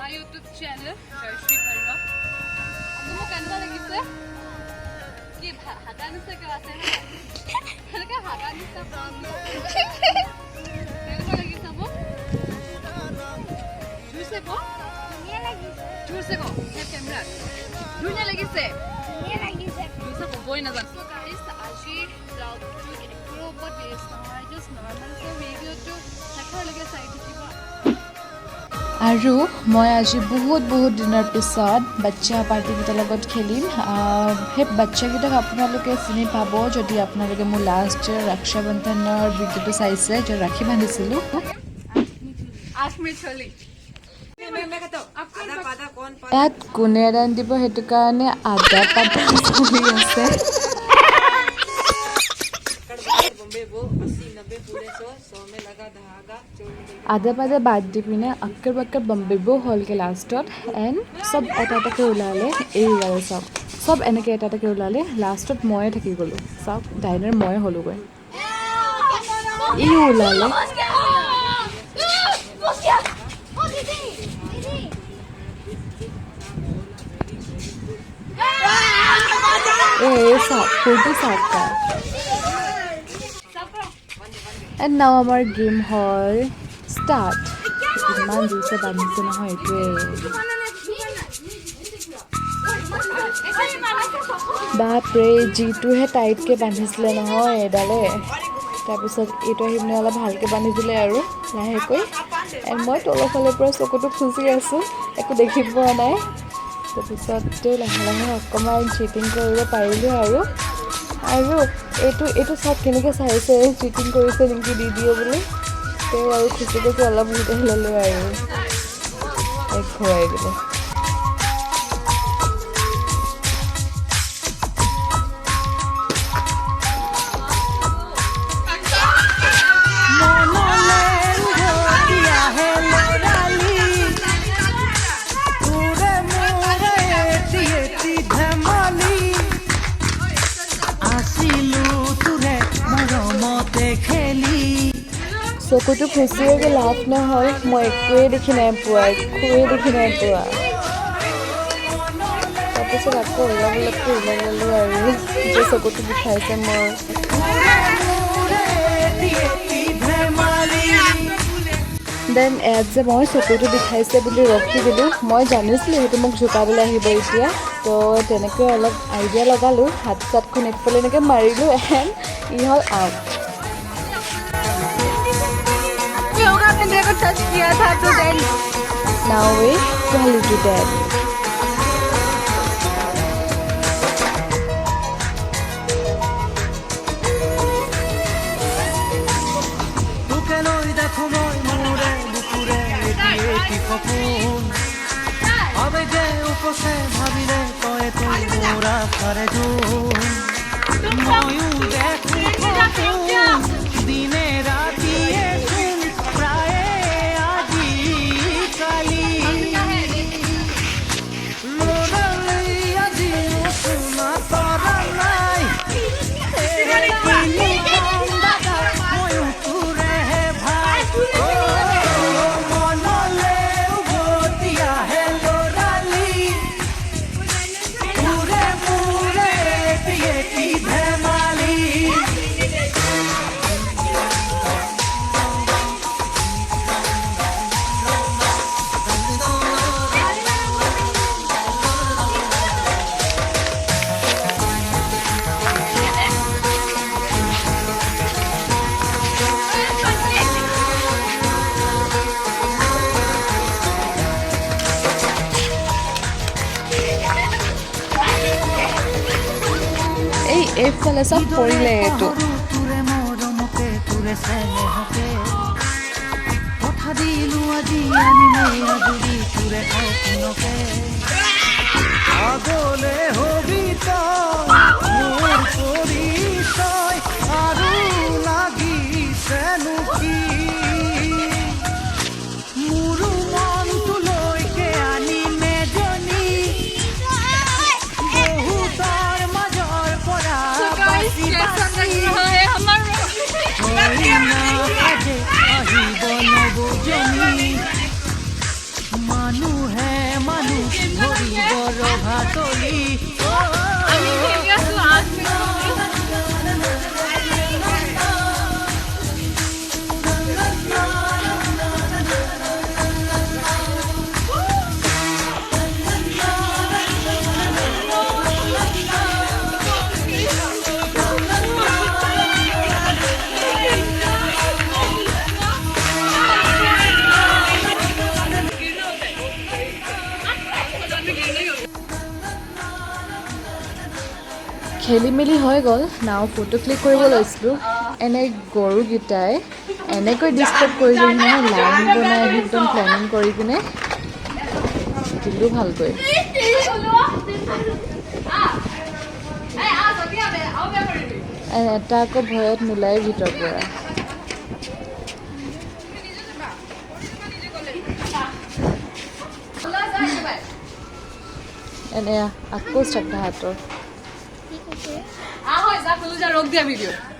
my YouTube channel, Jayashree Barra. Amu kanna lagise? Ki hagani se kya ase na? Halka hagani se pam. Kanna lagise amu? Jur se ko? Dunya lagise. Jur se ko. Hai camera. Dunya lagise. Dunya lagise. Jur se ko boi na jan. So guys, aji vlog to ekro but base na. Just normal se video to dekha lage side kiba. আৰু মই আজি বহুত দিনৰ পিছত বাচ্চা পাৰ্টিকেইটাৰ লগত খেলিম সেই বাচ্চাকেইটাক আপোনালোকে চিনি পাব যদি আপোনালোকে মোৰ লাষ্ট ৰক্ষা বন্ধনৰ ভিডিঅ'টো চাইছে যে ৰাখি বান্ধিছিলোঁ ইয়াত কোনে ৰান্ধিব সেইটো কাৰণে আদা পাতা চলি আছে आधा पाधा बाद दी पिने अक्कर बक्कर बम्बे बो हॉल के लास्टत एंड सब एटाके उलाले ए उलाले सब एनेके एटाके उलाले लास्टत मये थकी गलो सब डाइनर मये हलो गय ए उलाले ए सब फोटो साफ का And now our game hall start. इमान दूर से बांधने से ना हो इतने बाप रे जीतू है टाइट के बांधने से लेना हो ये डाले तब उस ये तो हिमने वाला भाल के बांधने दिले यारो लाहे कोई and मैं टोलो फले पर सोको तो खुशी ऐसो एक को देखी बुआ नहीं तब उस तो लाहे अक्कमार चीटिंग करेगा पाइले यारो আৰু এইটো সব কেনেকৈ চাইছে চিটিং কৰিছে নেকি দিদিয়ে বুলি তেওঁ আৰু খুচি খুচি অলপ মুঠে ল'লোঁ আৰু এক ঘূৰাই দিলে চকুটো খুচিয়ে লাভ নহয় মই একোৱে দেখি নাই পোৱা তাৰপিছত আকৌ ওলাব গ'লোঁ আৰু যে চকুটো বিষাইছে মোৰ দেন এড যে মই চকুটো বিষাইছে বুলি ৰখি দিলোঁ মই জানিছিলোঁ সেইটো মোক জোকাবলৈ আহিব এতিয়া তো তেনেকৈ অলপ আইডিয়া লগালোঁ হাত চাতখন একফালে এনেকৈ মাৰিলোঁ এণ্ড ই হ'ল আউট टच किया था तो then now we tell you that तू केनो देखो মই মুরে বুকুরে এটি কপুন আবে যে উপসে ভাবিলে কয় তুই মোরা করে জুন ময়ু দেখো দিনে রাতিয়ে এইফালে চব পৰিলে এইটো কথা দিলোঁ আজি আনিলে আজৰি তোৰে সপোনকে আগলে হবি তই মোৰ পৰিচয় আৰু লাগিছেনো কি মোৰ মনটো লৈকে আনিমে জনী বহুতৰ মাজৰ পৰা আহিব নবজনী মানুহে খেলি মেলি হৈ গ'ল নাও ফটো ক্লিক কৰিব লৈছিলোঁ এনে গৰুকেইটাই এনেকৈ ডিষ্টাৰ্ব কৰিলে নহয় লাইন বনাই আহি একদম প্লেনিং কৰি কিনে দিলোঁ ভালকৈ এটা আকৌ ভয়ত নোলাই ভিতৰৰ পৰা এনে আকৌ শ্ৰদ্ধা হাতৰ আহ যা ৰখ দিয়া ভিডিঅ'